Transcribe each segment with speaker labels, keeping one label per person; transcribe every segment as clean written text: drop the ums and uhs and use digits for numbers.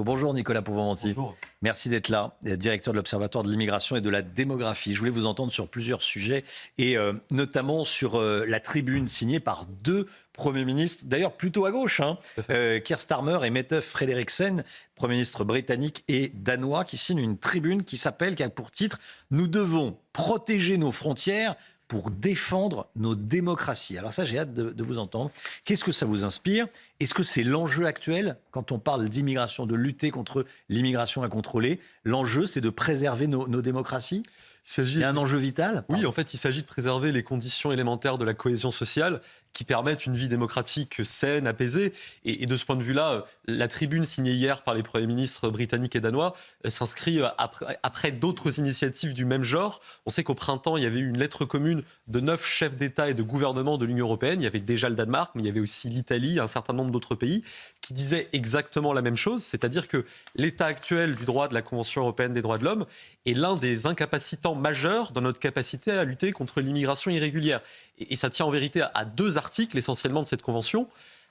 Speaker 1: Bonjour Nicolas Povomenti.
Speaker 2: Bonjour.
Speaker 1: Merci d'être là, directeur de l'Observatoire de l'immigration et de la démographie. Je voulais vous entendre sur plusieurs sujets et notamment sur la tribune signée par deux premiers ministres, d'ailleurs plutôt à gauche, Keir Starmer et Mette Frederiksen, Premier ministre britannique et danois, qui signent une tribune qui a pour titre « Nous devons protéger nos frontières ». Pour défendre nos démocraties. Alors ça, j'ai hâte de vous entendre. Qu'est-ce que ça vous inspire ? Est-ce que c'est l'enjeu actuel quand on parle d'immigration, de lutter contre l'immigration incontrôlée ? L'enjeu, c'est de préserver nos démocraties ? Il y a un enjeu vital ?
Speaker 2: Oui, en fait, il s'agit de préserver les conditions élémentaires de la cohésion sociale qui permettent une vie démocratique saine, apaisée. Et de ce point de vue-là, la tribune signée hier par les premiers ministres britanniques et danois s'inscrit après d'autres initiatives du même genre. On sait qu'au printemps, il y avait eu une lettre commune de 9 chefs d'État et de gouvernement de l'Union européenne. Il y avait déjà le Danemark, mais il y avait aussi l'Italie, un certain nombre d'autres pays qui disaient exactement la même chose, c'est-à-dire que l'état actuel du droit de la Convention européenne des droits de l'homme est l'un des incapacitants majeurs dans notre capacité à lutter contre l'immigration irrégulière. Et ça tient en vérité à deux articles essentiellement de cette convention.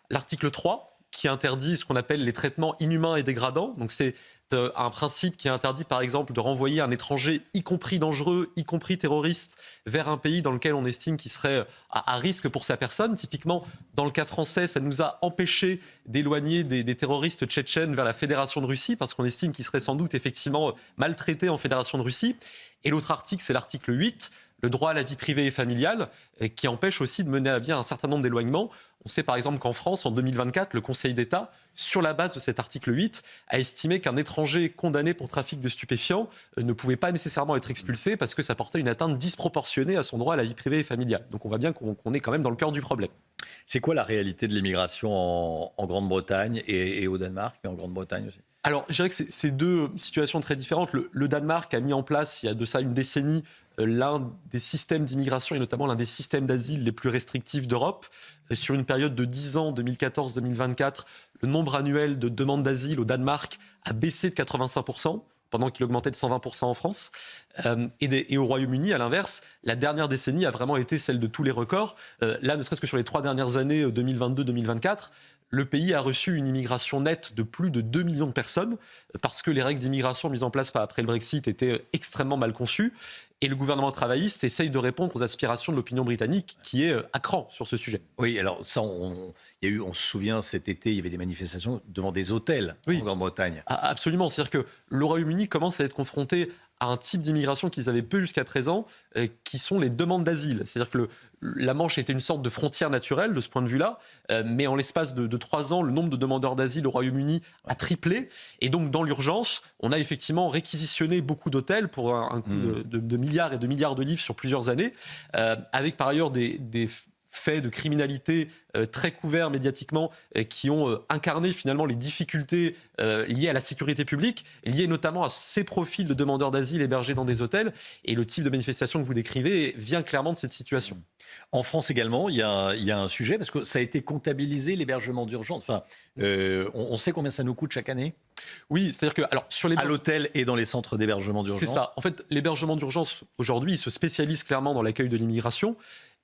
Speaker 2: L'article 3, qui interdit ce qu'on appelle les traitements inhumains et dégradants. Donc c'est un principe qui interdit par exemple de renvoyer un étranger, y compris dangereux, y compris terroriste, vers un pays dans lequel on estime qu'il serait à risque pour sa personne. Typiquement, dans le cas français, ça nous a empêché d'éloigner des terroristes tchétchènes vers la Fédération de Russie, parce qu'on estime qu'ils seraient sans doute effectivement maltraités en Fédération de Russie. Et l'autre article, c'est l'article 8, le droit à la vie privée et familiale, qui empêche aussi de mener à bien un certain nombre d'éloignements. On sait par exemple qu'en France, en 2024, le Conseil d'État, sur la base de cet article 8, a estimé qu'un étranger condamné pour trafic de stupéfiants ne pouvait pas nécessairement être expulsé parce que ça portait une atteinte disproportionnée à son droit à la vie privée et familiale. Donc on voit bien qu'on est quand même dans le cœur du problème.
Speaker 1: C'est quoi la réalité de l'immigration en Grande-Bretagne et au Danemark, mais en Grande-Bretagne aussi ?
Speaker 2: Alors, je dirais que c'est deux situations très différentes. Le Danemark a mis en place, il y a de ça une décennie, l'un des systèmes d'immigration et notamment l'un des systèmes d'asile les plus restrictifs d'Europe. Sur une période de 10 ans, 2014-2024, le nombre annuel de demandes d'asile au Danemark a baissé de 85%, pendant qu'il augmentait de 120% en France. Et au Royaume-Uni, à l'inverse, la dernière décennie a vraiment été celle de tous les records. Là, ne serait-ce que sur les 3 dernières années, 2022-2024, le pays a reçu une immigration nette de plus de 2 millions de personnes parce que les règles d'immigration mises en place après le Brexit étaient extrêmement mal conçues. Et le gouvernement travailliste essaye de répondre aux aspirations de l'opinion britannique qui est à cran sur ce sujet.
Speaker 1: Oui, alors ça, on se souvient cet été, il y avait des manifestations devant des hôtels en Grande-Bretagne.
Speaker 2: Absolument, c'est-à-dire que le Royaume-Uni commence à être confronté à un type d'immigration qu'ils avaient peu jusqu'à présent, qui sont les demandes d'asile. C'est-à-dire que la Manche était une sorte de frontière naturelle de ce point de vue-là, mais en l'espace de 3 ans, le nombre de demandeurs d'asile au Royaume-Uni a triplé. Et donc, dans l'urgence, on a effectivement réquisitionné beaucoup d'hôtels pour un coût de milliards et de milliards de livres sur plusieurs années, avec par ailleurs des faits de criminalité très couverts médiatiquement qui ont incarné finalement les difficultés liées à la sécurité publique, liées notamment à ces profils de demandeurs d'asile hébergés dans des hôtels. Et le type de manifestation que vous décrivez vient clairement de cette situation.
Speaker 1: En France également, il y a un sujet, parce que ça a été comptabilisé, l'hébergement d'urgence. Enfin, on sait combien ça nous coûte chaque année ?
Speaker 2: Oui, c'est-à-dire que à
Speaker 1: l'hôtel et dans les centres d'hébergement d'urgence.
Speaker 2: C'est ça. En fait, l'hébergement d'urgence, aujourd'hui, il se spécialise clairement dans l'accueil de l'immigration.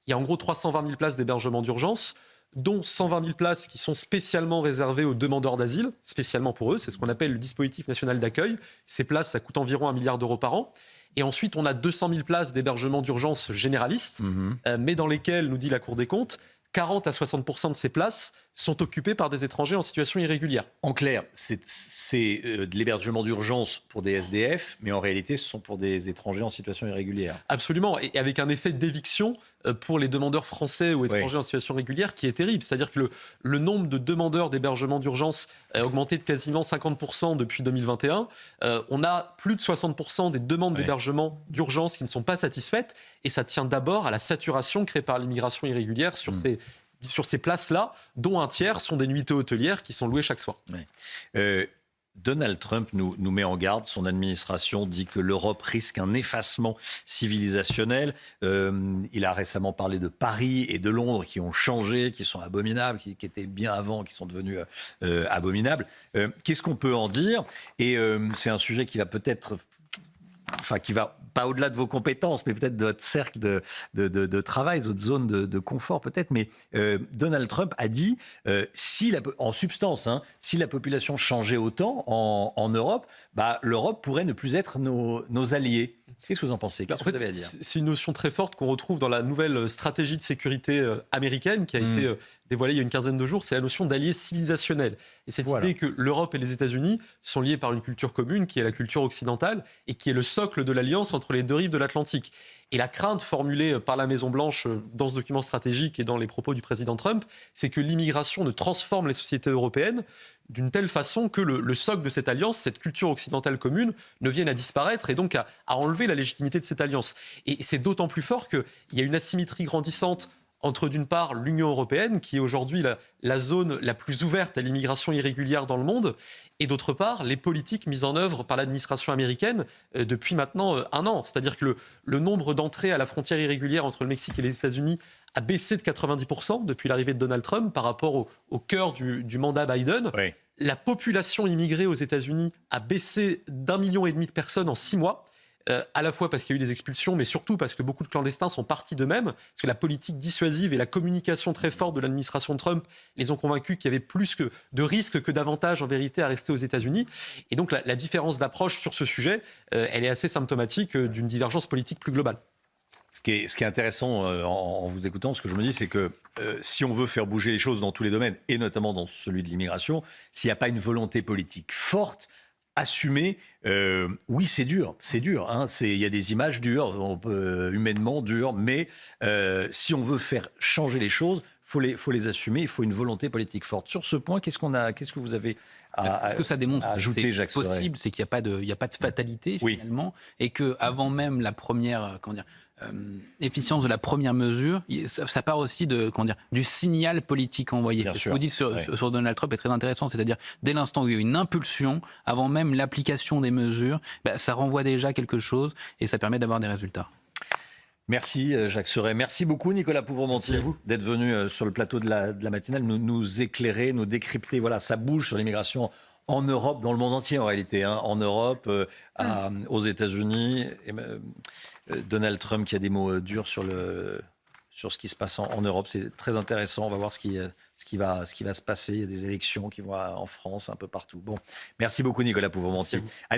Speaker 2: Il y a en gros 320 000 places d'hébergement d'urgence, dont 120 000 places qui sont spécialement réservées aux demandeurs d'asile, spécialement pour eux. C'est ce qu'on appelle le dispositif national d'accueil. Ces places, ça coûte environ 1 milliard d'euros par an. Et ensuite, on a 200 000 places d'hébergement d'urgence généralistes, mais dans lesquelles, nous dit la Cour des comptes, 40 à 60% de ces places sont occupées par des étrangers en situation irrégulière.
Speaker 1: En clair, c'est de l'hébergement d'urgence pour des SDF, mais en réalité, ce sont pour des étrangers en situation irrégulière.
Speaker 2: Absolument, et avec un effet d'éviction pour les demandeurs français ou étrangers en situation régulière qui est terrible. C'est-à-dire que le nombre de demandeurs d'hébergement d'urgence a augmenté de quasiment 50% depuis 2021. On a plus de 60% des demandes d'hébergement d'urgence qui ne sont pas satisfaites, et ça tient d'abord à la saturation créée par l'immigration irrégulière sur ces places-là, dont un tiers sont des nuitées hôtelières qui sont louées chaque soir.
Speaker 1: Donald Trump nous met en garde. Son administration dit que l'Europe risque un effacement civilisationnel. Il a récemment parlé de Paris et de Londres qui ont changé, qui sont abominables, qui étaient bien avant, qui sont devenus abominables. Qu'est-ce qu'on peut en dire ? Et c'est un sujet qui va peut-être enfin, qui va pas au-delà de vos compétences, mais peut-être de votre cercle de travail, de votre zone de confort peut-être. Mais Donald Trump a dit, en substance, hein, si la population changeait autant en Europe, l'Europe pourrait ne plus être nos alliés. Qu'est-ce que vous en pensez? Qu'est-ce que vous avez à dire?
Speaker 2: C'est une notion très forte qu'on retrouve dans la nouvelle stratégie de sécurité américaine qui a été dévoilée il y a une quinzaine de jours. C'est la notion d'allié civilisationnel. Et cette idée que l'Europe et les États-Unis sont liés par une culture commune qui est la culture occidentale et qui est le socle de l'alliance entre les deux rives de l'Atlantique. Et la crainte formulée par la Maison-Blanche dans ce document stratégique et dans les propos du président Trump, c'est que l'immigration ne transforme les sociétés européennes d'une telle façon que le socle de cette alliance, cette culture occidentale commune, ne vienne à disparaître et donc à enlever la légitimité de cette alliance. Et c'est d'autant plus fort qu'il y a une asymétrie grandissante entre, d'une part, l'Union européenne, qui est aujourd'hui la zone la plus ouverte à l'immigration irrégulière dans le monde, et d'autre part, les politiques mises en œuvre par l'administration américaine depuis maintenant un an. C'est-à-dire que le nombre d'entrées à la frontière irrégulière entre le Mexique et les États-Unis a baissé de 90% depuis l'arrivée de Donald Trump par rapport au cœur du mandat Biden.
Speaker 1: Oui.
Speaker 2: La population immigrée aux États-Unis a baissé d'1,5 million de personnes en 6 mois. À la fois parce qu'il y a eu des expulsions, mais surtout parce que beaucoup de clandestins sont partis d'eux-mêmes, parce que la politique dissuasive et la communication très forte de l'administration Trump les ont convaincus qu'il y avait plus de risques que d'avantages en vérité à rester aux États-Unis. Et donc la différence d'approche sur ce sujet, elle est assez symptomatique d'une divergence politique plus globale.
Speaker 1: Ce qui est intéressant en vous écoutant, ce que je me dis, c'est que si on veut faire bouger les choses dans tous les domaines, et notamment dans celui de l'immigration, s'il n'y a pas une volonté politique forte, assumée, oui, c'est dur. Hein, il y a des images dures, humainement dures, mais si on veut faire changer les choses, faut les assumer. Il faut une volonté politique forte. Sur ce point, qu'est-ce que vous avez
Speaker 3: ce que ça démontre,
Speaker 1: ajouter,
Speaker 3: c'est possible, c'est qu'il n'y a pas de fatalité finalement, et que avant même la première, efficience de la première mesure, ça part aussi du signal politique envoyé. Ce que vous dites sur Donald Trump est très intéressant, c'est-à-dire dès l'instant où il y a une impulsion, avant même l'application des mesures, ça renvoie déjà quelque chose et ça permet d'avoir des résultats.
Speaker 1: Merci Jacques Serret. Merci beaucoup Nicolas Pouvremontier d'être venu sur le plateau de la matinale nous éclairer, nous décrypter. Voilà, ça bouge sur l'immigration en Europe, dans le monde entier en réalité. Hein. En Europe, aux États-Unis. Donald Trump qui a des mots durs sur ce qui se passe en Europe. C'est très intéressant. On va voir ce qui va se passer. Il y a des élections qui vont en France, un peu partout. Bon, merci beaucoup Nicolas Pouvremontier.